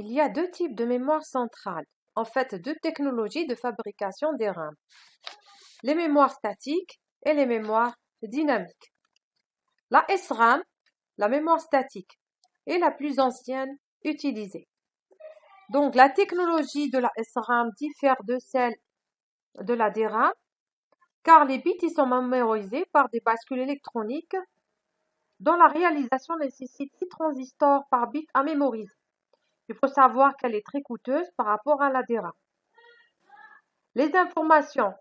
Il y a deux types de mémoire centrale, en fait deux technologies de fabrication des RAM, les mémoires statiques et les mémoires dynamiques. La SRAM, la mémoire statique, est la plus ancienne utilisée. Donc la technologie de la SRAM diffère de celle de la DRAM car les bits y sont mémorisés par des bascules électroniques dont la réalisation nécessite 6 transistors par bit à mémoriser. Il faut savoir qu'elle est très coûteuse par rapport à la DRAM. Les informations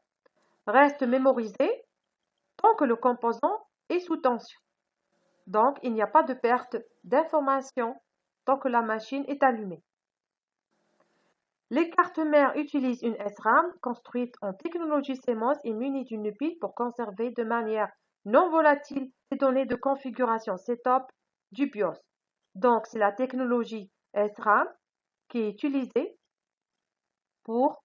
restent mémorisées tant que le composant est sous tension. Donc, il n'y a pas de perte d'informations tant que la machine est allumée. Les cartes mères utilisent une SRAM construite en technologie CMOS et munie d'une pile pour conserver de manière non volatile les données de configuration setup du BIOS. Donc, c'est la technologie SRAM qui est utilisée pour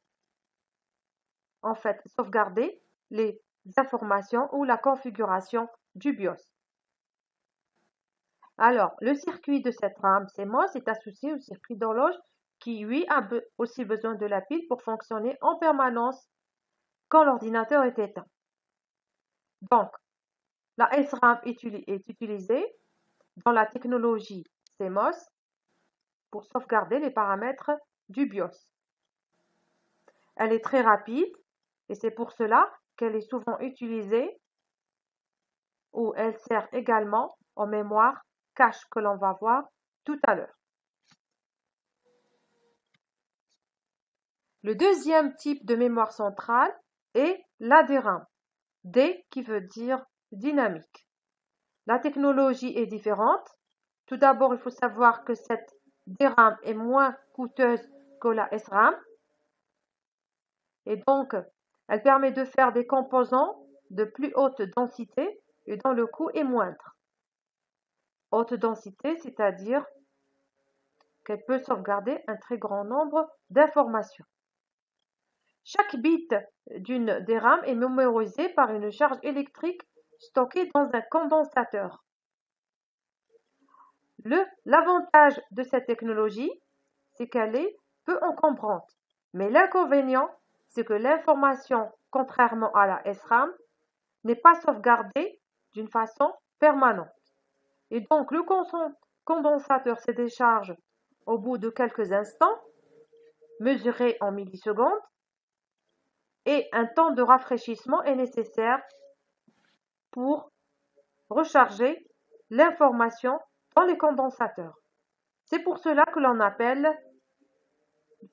sauvegarder les informations ou la configuration du BIOS. Alors, le circuit de cette RAM CMOS est associé au circuit d'horloge qui, lui, a aussi besoin de la pile pour fonctionner en permanence quand l'ordinateur est éteint. Donc, la SRAM est utilisée dans la technologie CMOS pour sauvegarder les paramètres du BIOS. Elle est très rapide et c'est pour cela qu'elle est souvent utilisée ou elle sert également en mémoire cache que l'on va voir tout à l'heure. Le deuxième type de mémoire centrale est la DRAM. D qui veut dire dynamique. La technologie est différente. Tout d'abord, il faut savoir que cette DRAM est moins coûteuse que la SRAM. Et donc, elle permet de faire des composants de plus haute densité et dont le coût est moindre. Haute densité, c'est-à-dire qu'elle peut sauvegarder un très grand nombre d'informations. Chaque bit d'une DRAM est mémorisé par une charge électrique stockée dans un condensateur. L'avantage de cette technologie, c'est qu'elle est peu encombrante. Mais l'inconvénient, c'est que l'information, contrairement à la SRAM, n'est pas sauvegardée d'une façon permanente. Et donc, le condensateur se décharge au bout de quelques instants, mesuré en millisecondes, et un temps de rafraîchissement est nécessaire pour recharger l'information dans les condensateurs. C'est pour cela que l'on appelle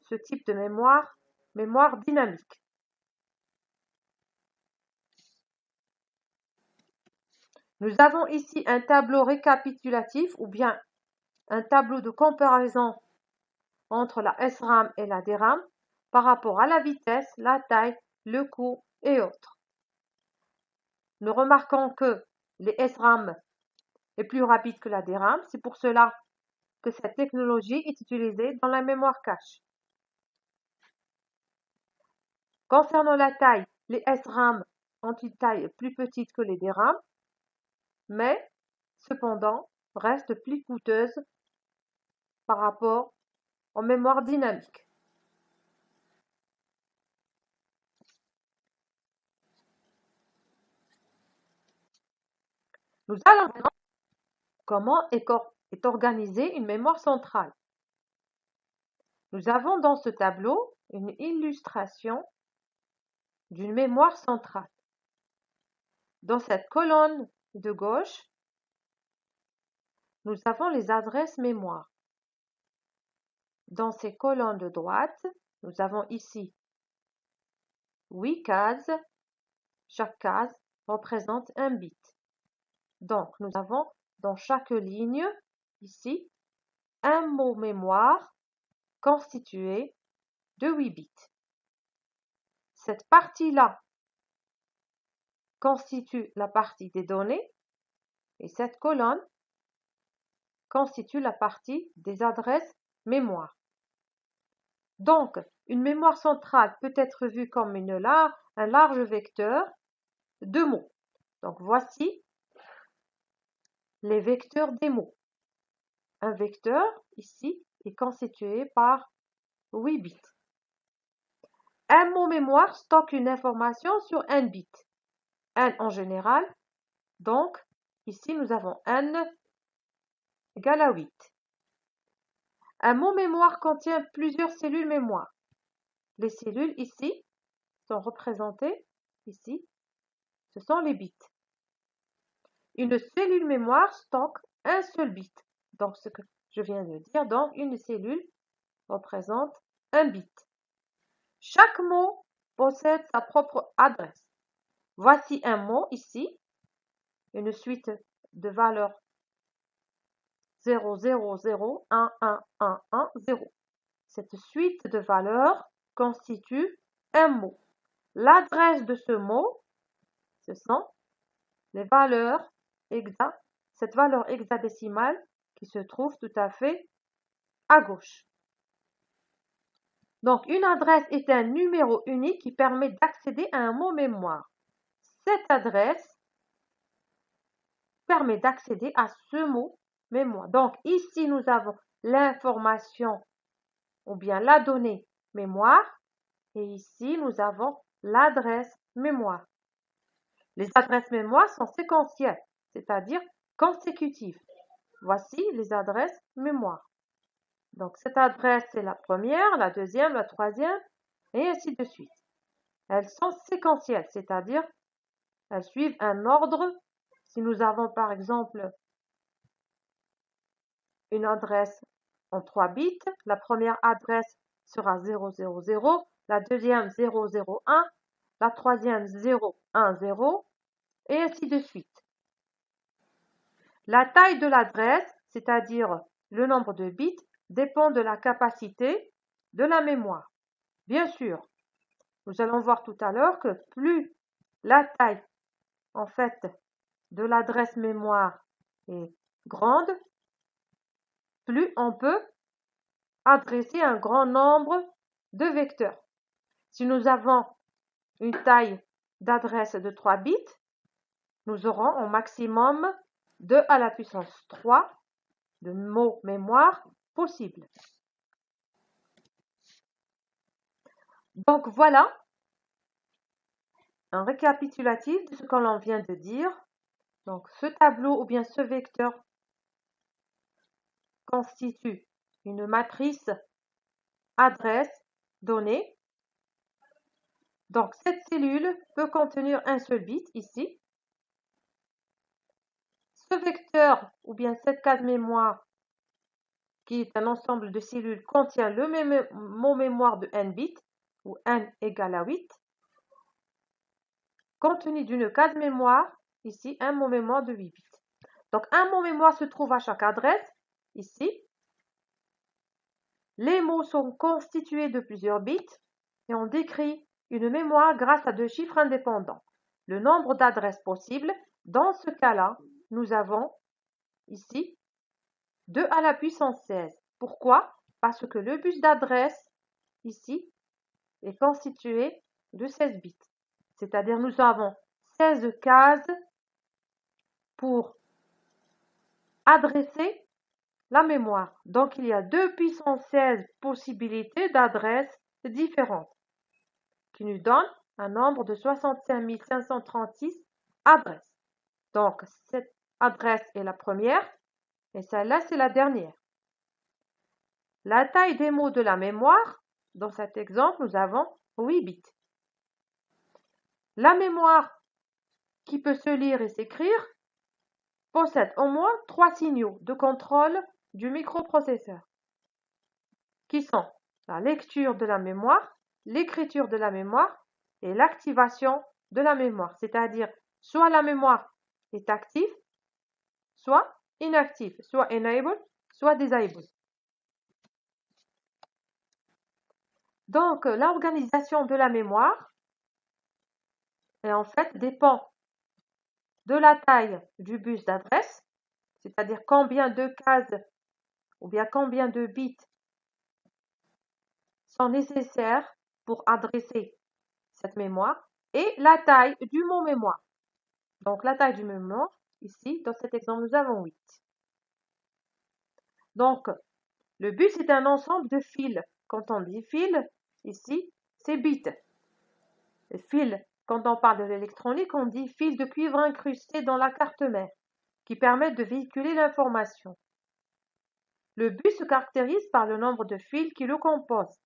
ce type de mémoire dynamique. Nous avons ici un tableau récapitulatif ou bien un tableau de comparaison entre la SRAM et la DRAM par rapport à la vitesse, la taille, le coût et autres. Nous remarquons que les SRAM est plus rapide que la DRAM, c'est pour cela que cette technologie est utilisée dans la mémoire cache. Concernant la taille, les SRAM ont une taille plus petite que les DRAM, mais cependant restent plus coûteuses par rapport aux mémoires dynamiques. Nous allons voir comment est organisée une mémoire centrale. Nous avons dans ce tableau une illustration d'une mémoire centrale. Dans cette colonne de gauche, nous avons les adresses mémoire. Dans ces colonnes de droite, nous avons ici 8 cases. Chaque case représente un bit. Donc, nous avons dans chaque ligne, ici, un mot mémoire constitué de 8 bits. Cette partie-là constitue la partie des données et cette colonne constitue la partie des adresses mémoire. Donc, une mémoire centrale peut être vue comme un large vecteur de mots. Donc, voici les vecteurs des mots. Un vecteur, ici, est constitué par 8 bits. Un mot mémoire stocke une information sur n bits. N en général, donc ici nous avons n égale à 8. Un mot mémoire contient plusieurs cellules mémoire. Les cellules ici sont représentées ici, ce sont les bits. Une cellule mémoire stocke un seul bit. Donc ce que je viens de dire, donc une cellule représente un bit. Chaque mot possède sa propre adresse. Voici un mot ici, une suite de valeurs 0, 0, 0, 1, 1, 1, 1, 0. Cette suite de valeurs constitue un mot. L'adresse de ce mot, ce sont les valeurs exactes, cette valeur hexadécimale qui se trouve tout à fait à gauche. Donc, une adresse est un numéro unique qui permet d'accéder à un mot mémoire. Cette adresse permet d'accéder à ce mot mémoire. Donc, ici, nous avons l'information ou bien la donnée mémoire et ici, nous avons l'adresse mémoire. Les adresses mémoire sont séquentielles, c'est-à-dire consécutives. Voici les adresses mémoire. Donc, cette adresse, c'est la première, la deuxième, la troisième, et ainsi de suite. Elles sont séquentielles, c'est-à-dire elles suivent un ordre. Si nous avons, par exemple, une adresse en 3 bits, la première adresse sera 000, la deuxième 001, la troisième 010, et ainsi de suite. La taille de l'adresse, c'est-à-dire le nombre de bits, dépend de la capacité de la mémoire. Bien sûr, nous allons voir tout à l'heure que plus la taille en fait de l'adresse mémoire est grande, plus on peut adresser un grand nombre de vecteurs. Si nous avons une taille d'adresse de 3 bits, nous aurons au maximum 2 à la puissance 3 de mots mémoire possibles. Donc voilà un récapitulatif de ce que l'on vient de dire. Donc ce tableau ou bien ce vecteur constitue une matrice adresse donnée. Donc cette cellule peut contenir un seul bit ici. Ce vecteur ou bien cette case mémoire qui est un ensemble de cellules contient le même mot mémoire de n bits où n égale à 8. Contenu d'une case mémoire, ici un mot mémoire de 8 bits. Donc un mot mémoire se trouve à chaque adresse, ici. Les mots sont constitués de plusieurs bits et on décrit une mémoire grâce à deux chiffres indépendants. Le nombre d'adresses possibles, dans ce cas-là, nous avons ici 2 à la puissance 16. Pourquoi? Parce que le bus d'adresse, ici, est constitué de 16 bits. C'est-à-dire nous avons 16 cases pour adresser la mémoire. Donc, il y a 2 puissance 16 possibilités d'adresses différentes qui nous donnent un nombre de 65 536 adresses. Donc, cette adresse est la première et celle-là, c'est la dernière. La taille des mots de la mémoire, dans cet exemple, nous avons 8 bits. La mémoire qui peut se lire et s'écrire possède au moins 3 signaux de contrôle du microprocesseur, qui sont la lecture de la mémoire, l'écriture de la mémoire et l'activation de la mémoire, c'est-à-dire soit la mémoire est active, soit inactive, soit enable, soit disable. Donc, l'organisation de la mémoire en fait dépend de la taille du bus d'adresse, c'est-à-dire combien de cases ou bien combien de bits sont nécessaires pour adresser cette mémoire, et la taille du mot mémoire. Donc la taille du mémoire, ici, dans cet exemple, nous avons 8. Donc, Le bus est un ensemble de fils. Quand on dit fil, ici, c'est bits. Le fil, quand on parle de l'électronique, on dit fil de cuivre incrusté dans la carte mère, qui permettent de véhiculer l'information. Le bus se caractérise par le nombre de fils qui le composent.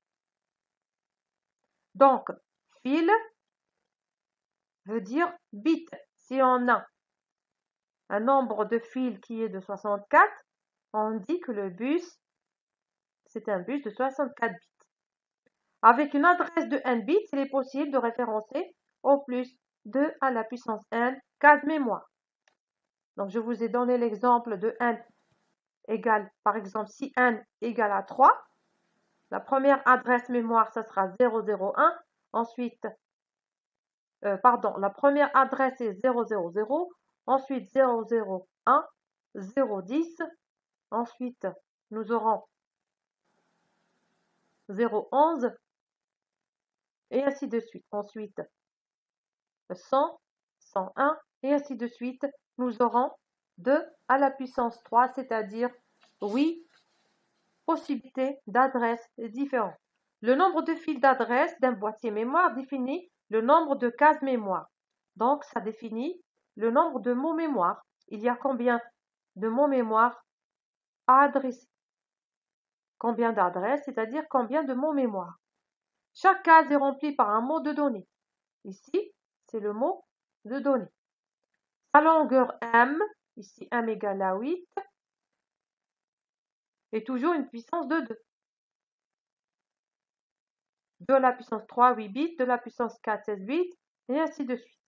Donc, fil veut dire bit. Si on a un nombre de fils qui est de 64, on dit que le bus, c'est un bus de 64 bits. Avec une adresse de n bits, il est possible de référencer au plus 2 à la puissance n cases mémoire. Donc, je vous ai donné l'exemple de n égale, par exemple, si n égale à 3, la première adresse mémoire, ça sera 001. Ensuite, la première adresse est 000, ensuite 001, 010, ensuite nous aurons 011, et ainsi de suite. Ensuite, 100, 101, et ainsi de suite. Nous aurons 2 à la puissance 3, c'est-à-dire 8 possibilités d'adresses différentes. Le nombre de fils d'adresse d'un boîtier mémoire définit le nombre de cases mémoire. Donc, ça définit le nombre de mots mémoire. Il y a combien de mots mémoire à adresser? Combien d'adresses, c'est-à-dire combien de mots mémoire. Chaque case est remplie par un mot de données. Ici, c'est le mot de données. Sa longueur M, ici M égale à 8, est toujours une puissance de 2. 2 à la puissance 3, 8 bits, 2 à la puissance 4, 16 bits, et ainsi de suite.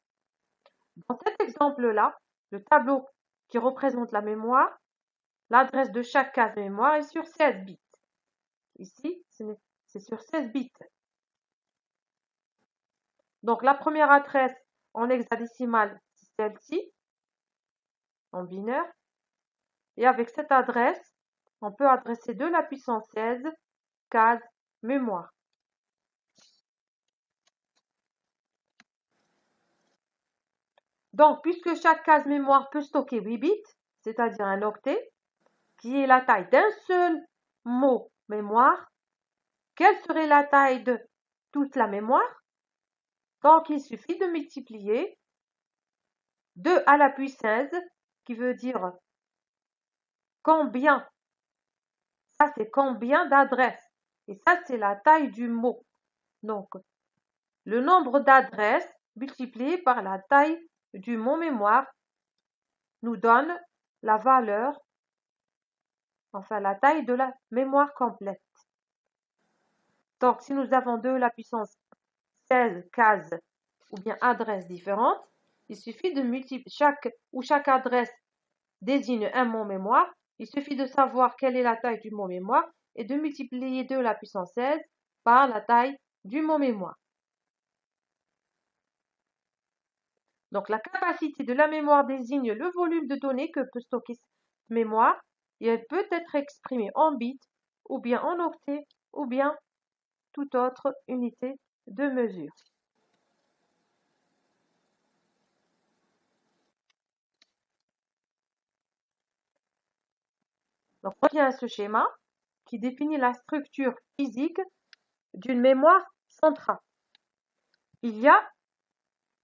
Dans cet exemple-là, le tableau qui représente la mémoire, l'adresse de chaque case mémoire est sur 16 bits. Ici, c'est sur 16 bits. Donc, la première adresse en hexadécimal, c'est celle-ci, en binaire. Et avec cette adresse, on peut adresser 2 à la puissance 16 cases mémoire. Donc, puisque chaque case mémoire peut stocker 8 bits, c'est-à-dire un octet, qui est la taille d'un seul mot mémoire, quelle serait la taille de toute la mémoire? Donc, il suffit de multiplier 2 à la puissance 16, qui veut dire combien. Ça, c'est combien d'adresses. Et ça, c'est la taille du mot. Donc, le nombre d'adresses multiplié par la taille du mot mémoire nous donne la valeur, enfin la taille de la mémoire complète. Donc, si nous avons 2 à la puissance 16 cases ou bien adresses différentes, il suffit de multiplier chaque adresse désigne un mot mémoire. Il suffit de savoir quelle est la taille du mot mémoire et de multiplier 2 à la puissance 16 par la taille du mot mémoire. Donc, la capacité de la mémoire désigne le volume de données que peut stocker cette mémoire et elle peut être exprimée en bits ou bien en octets ou bien toute autre unité de mesure. Donc, on revient à ce schéma qui définit la structure physique d'une mémoire centrale. Il y a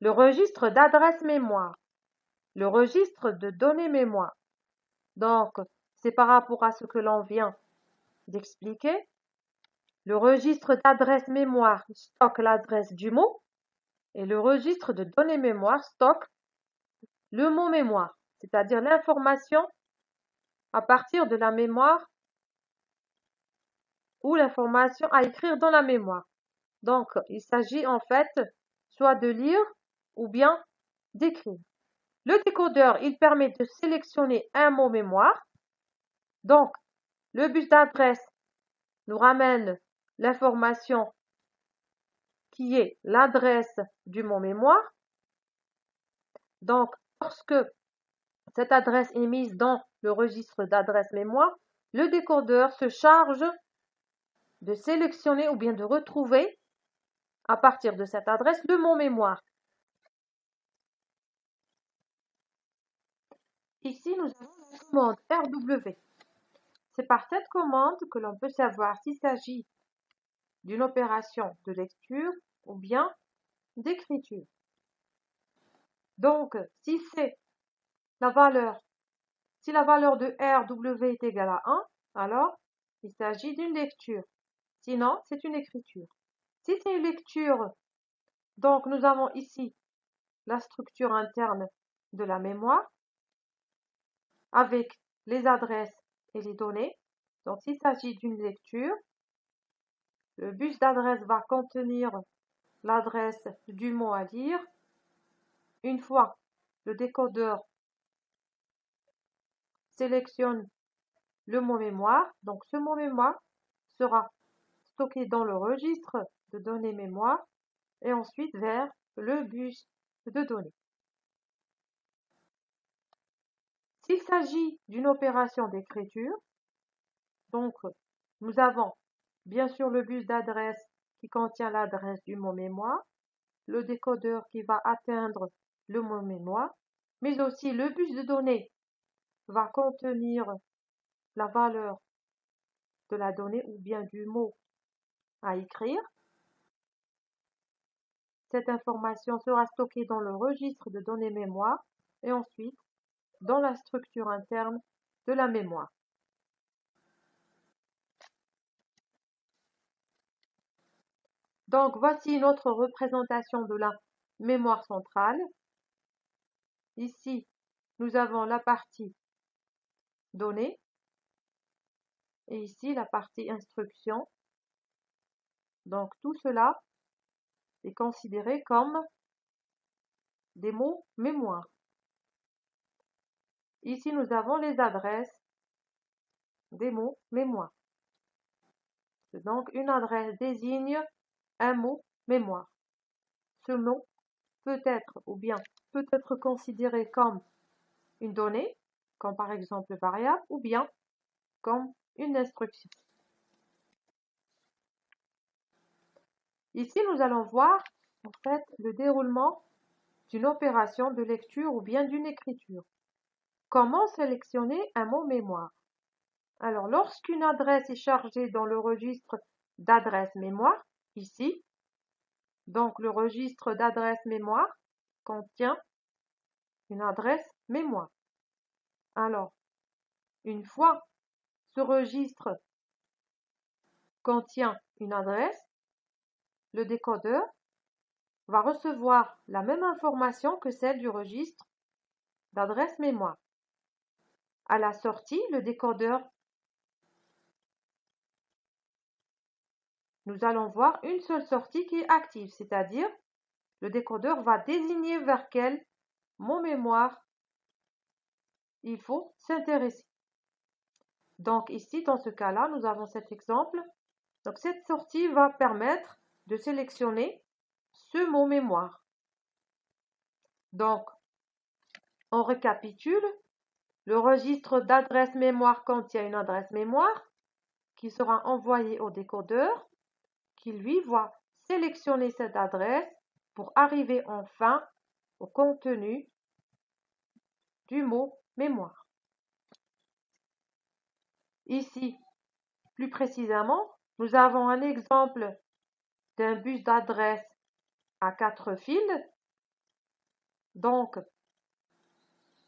le registre d'adresse mémoire, le registre de données mémoire. Donc, c'est par rapport à ce que l'on vient d'expliquer. Le registre d'adresse mémoire stocke l'adresse du mot et le registre de données mémoire stocke le mot mémoire, c'est-à-dire l'information à partir de la mémoire ou l'information à écrire dans la mémoire. Donc, il s'agit en fait soit de lire ou bien d'écrire. Le décodeur, il permet de sélectionner un mot mémoire. Donc, le bus d'adresse nous ramène l'information qui est l'adresse du mot mémoire. Donc, lorsque cette adresse est mise dans le registre d'adresse mémoire, le décodeur se charge de sélectionner ou bien de retrouver à partir de cette adresse le mot mémoire. Ici, nous avons la commande RW. C'est par cette commande que l'on peut savoir s'il s'agit d'une opération de lecture ou bien d'écriture. Donc, si la valeur de RW est égale à 1, alors il s'agit d'une lecture. Sinon, c'est une écriture. Si c'est une lecture, donc nous avons ici la structure interne de la mémoire avec les adresses et les données. Donc, s'il s'agit d'une lecture, le bus d'adresse va contenir l'adresse du mot à lire. Une fois le décodeur sélectionne le mot mémoire, donc ce mot mémoire sera stocké dans le registre de données mémoire et ensuite vers le bus de données. S'il s'agit d'une opération d'écriture, donc nous avons bien sûr le bus d'adresse qui contient l'adresse du mot mémoire, le décodeur qui va atteindre le mot mémoire, mais aussi le bus de données va contenir la valeur de la donnée ou bien du mot à écrire. Cette information sera stockée dans le registre de données mémoire et ensuite dans la structure interne de la mémoire. Donc voici notre représentation de la mémoire centrale. Ici, nous avons la partie données et ici la partie instruction. Donc tout cela est considéré comme des mots mémoire. Ici, nous avons les adresses des mots mémoire. Donc, une adresse désigne un mot mémoire. Ce mot peut être considéré comme une donnée, comme par exemple variable, ou bien comme une instruction. Ici, nous allons voir en fait le déroulement d'une opération de lecture ou bien d'une écriture. Comment sélectionner un mot mémoire? Alors, lorsqu'une adresse est chargée dans le registre d'adresse mémoire, ici, donc le registre d'adresse mémoire contient une adresse mémoire. Alors, une fois ce registre contient une adresse, le décodeur va recevoir la même information que celle du registre d'adresse mémoire. À la sortie, le décodeur, nous allons voir une seule sortie qui est active, c'est-à-dire le décodeur va désigner vers quel mot mémoire il faut s'intéresser. Donc ici, dans ce cas-là, nous avons cet exemple. Donc cette sortie va permettre de sélectionner ce mot mémoire. Donc, on récapitule. Le registre d'adresse mémoire contient une adresse mémoire qui sera envoyée au décodeur qui, lui, va sélectionner cette adresse pour arriver enfin au contenu du mot mémoire. Ici, plus précisément, nous avons un exemple d'un bus d'adresse à 4 fils. Donc,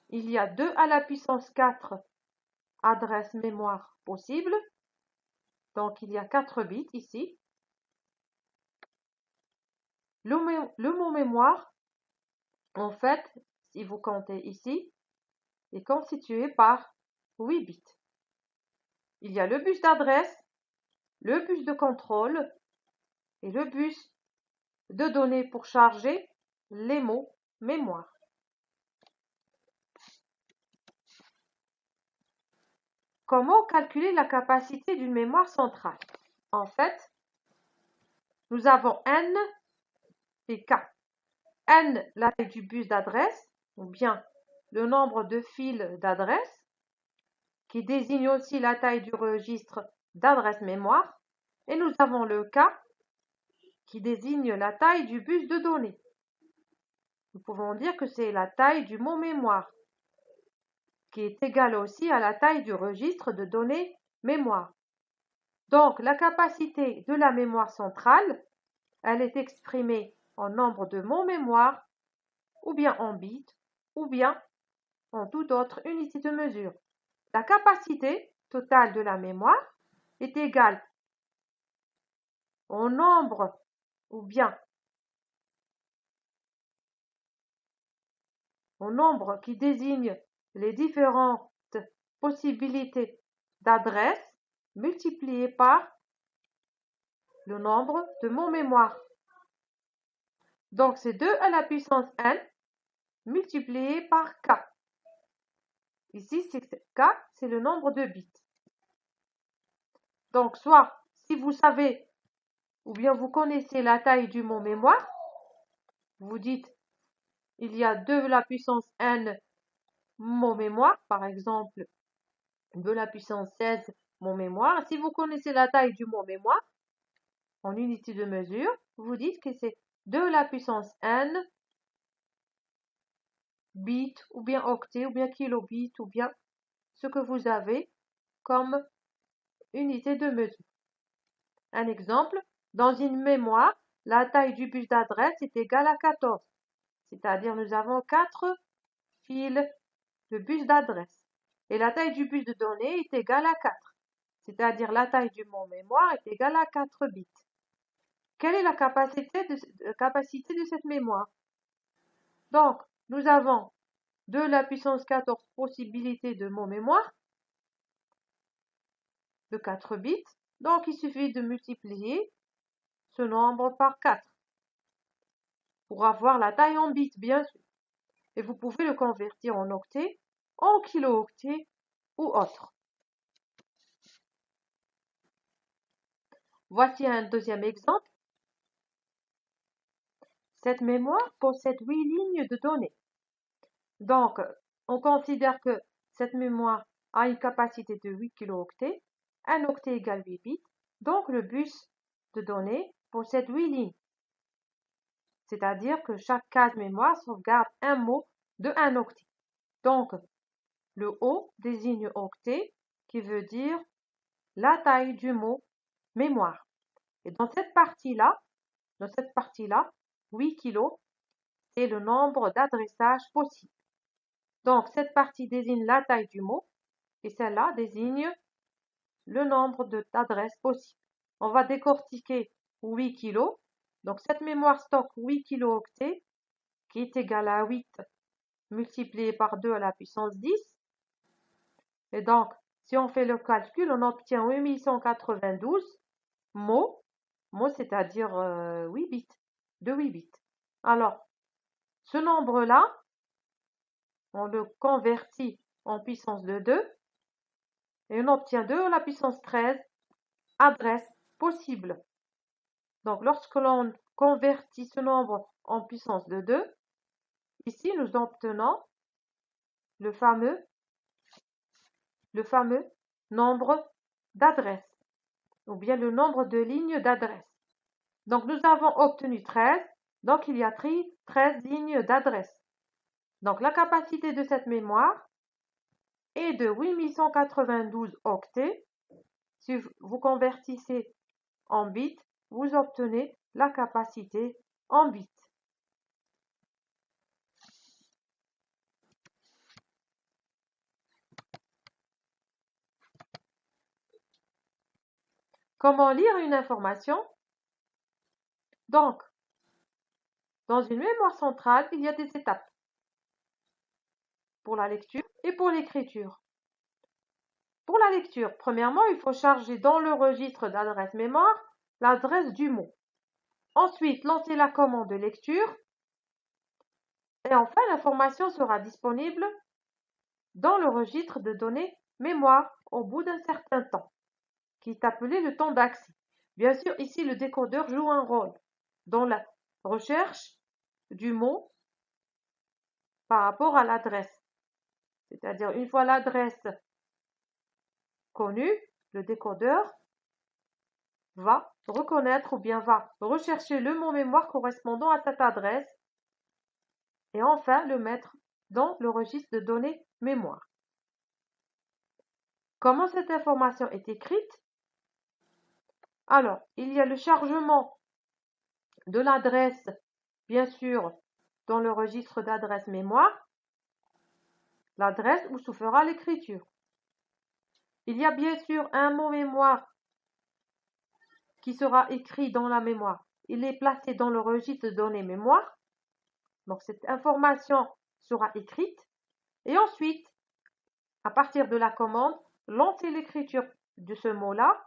il y a 2 à la puissance 4 adresses mémoire possibles. Donc, il y a 4 bits ici. Le mot mémoire, en fait, si vous comptez ici, est constitué par 8 bits. Il y a le bus d'adresse, le bus de contrôle et le bus de données pour charger les mots mémoire. Comment calculer la capacité d'une mémoire centrale? En fait, nous avons N et K. N, la taille du bus d'adresse, ou bien le nombre de fils d'adresse, qui désigne aussi la taille du registre d'adresse mémoire. Et nous avons le K, qui désigne la taille du bus de données. Nous pouvons dire que c'est la taille du mot mémoire, qui est égale aussi à la taille du registre de données mémoire. Donc, la capacité de la mémoire centrale, elle est exprimée en nombre de mots mémoire, ou bien en bits, ou bien en toute autre unité de mesure. La capacité totale de la mémoire est égale au nombre, ou bien au nombre qui désigne les différentes possibilités d'adresses multiplié par le nombre de mots mémoire. Donc, c'est 2 à la puissance n multiplié par k. Ici, k, c'est le nombre de bits. Donc, soit si vous savez ou bien vous connaissez la taille du mot mémoire, vous dites il y a 2 à la puissance n mots mémoire, par exemple 2 à la puissance 16 mots mémoire. Si vous connaissez la taille du mot mémoire en unité de mesure, vous dites que c'est 2 à la puissance n bits ou bien octets ou bien kilobits ou bien ce que vous avez comme unité de mesure. Un exemple, dans une mémoire, la taille du bus d'adresse est égale à 14, c'est-à-dire nous avons 4 fils de bus d'adresse. Et la taille du bus de données est égale à 4, c'est-à-dire la taille du mot mémoire est égale à 4 bits. Quelle est la capacité de cette mémoire? Donc, nous avons 2 à la puissance 14 possibilités de mots mémoire de 4 bits. Donc, il suffit de multiplier ce nombre par 4 pour avoir la taille en bits, bien sûr. Et vous pouvez le convertir en octets, en kilo-octets ou autre. Voici un deuxième exemple. Cette mémoire possède 8 lignes de données. Donc, on considère que cette mémoire a une capacité de 8 kilo-octets. Un octet égale 8 bits. Donc, le bus de données possède 8 lignes. C'est-à-dire que chaque case mémoire sauvegarde un mot de un octet. Donc, le O désigne octet, qui veut dire la taille du mot mémoire. Et dans cette partie-là, 8 kilos, c'est le nombre d'adressages possibles. Donc, cette partie désigne la taille du mot et celle-là désigne le nombre d'adresses possibles. On va décortiquer 8 kilos. Donc, cette mémoire stocke 8 kilo-octets qui est égal à 8 multiplié par 2 à la puissance 10. Et donc, si on fait le calcul, on obtient 8192 mots, c'est-à-dire 8 bits, de 8 bits. Alors, ce nombre-là, on le convertit en puissance de 2 et on obtient 2 à la puissance 13 adresses possibles. Donc, lorsque l'on convertit ce nombre en puissance de 2, ici, nous obtenons le fameux nombre d'adresses, ou bien le nombre de lignes d'adresse. Donc, nous avons obtenu 13, donc il y a 13 lignes d'adresse. Donc, la capacité de cette mémoire est de 8192 octets. Si vous convertissez en bits, vous obtenez la capacité en bits. Comment lire une information? Donc, dans une mémoire centrale, il y a des étapes pour la lecture et pour l'écriture. Pour la lecture, premièrement, il faut charger dans le registre d'adresse mémoire l'adresse du mot. Ensuite, lancer la commande de lecture. Et enfin, l'information sera disponible dans le registre de données mémoire au bout d'un certain temps, qui est appelé le temps d'accès. Bien sûr, ici, le décodeur joue un rôle dans la recherche du mot par rapport à l'adresse. C'est-à-dire, une fois l'adresse connue, le décodeur va reconnaître ou bien va rechercher le mot mémoire correspondant à cette adresse et enfin le mettre dans le registre de données mémoire. Comment cette information est écrite? Alors, il y a le chargement de l'adresse, bien sûr, dans le registre d'adresse mémoire, l'adresse où se fera l'écriture. Il y a bien sûr un mot mémoire qui sera écrit dans la mémoire. Il est placé dans le registre de données mémoire. Donc, cette information sera écrite. Et ensuite, à partir de la commande, lancer l'écriture de ce mot-là